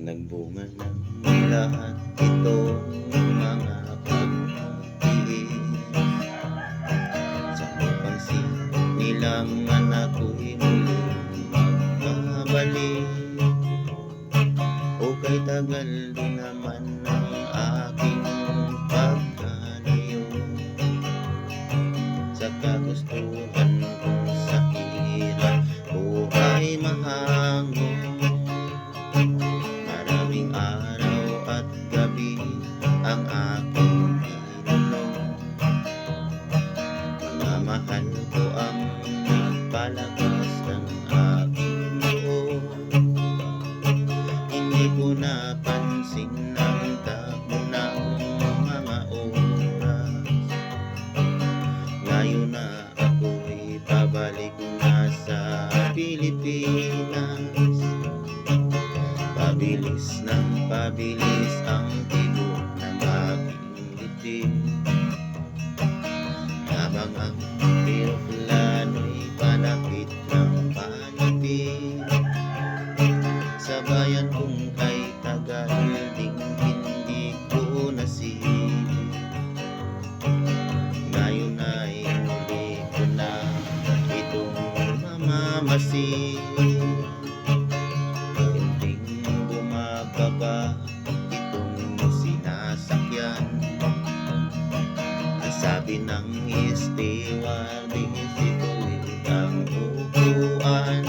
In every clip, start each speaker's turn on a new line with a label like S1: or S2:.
S1: Nagbunga ng lahat itong mga pag-ibig. Sa upang nilang anak ko'y muling magbabalik. O kay tagal din naman ang aking pagkalayo sa kagustuhan kong sa hirap buhay mahango. Maraming araw at gabi ang aking tinanong. Mga mahal ko ang nagpalakas ng aking loob. Hindi ko napansin ang takbo ng mga oras. Ngayon na ako'y pabalik na sa Pilipinas. Pabilis ng pabilis ang tibok ng aking dibdib, habang ang eroplano'y panakit ng panipid. Sa bayan kong kay tagal ding hindi ko nasibig. Ngayon ay muli ko na itong mamamasid. Baba itong sinasakyan. Ang sabi ng stewardess, ito'y ang upuan.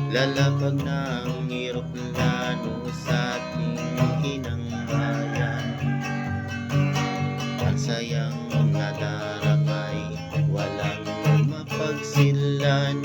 S1: Lalapag ng eroplano sa ating inang bayan. Ang sayang nadaramay, walang mapagsilan.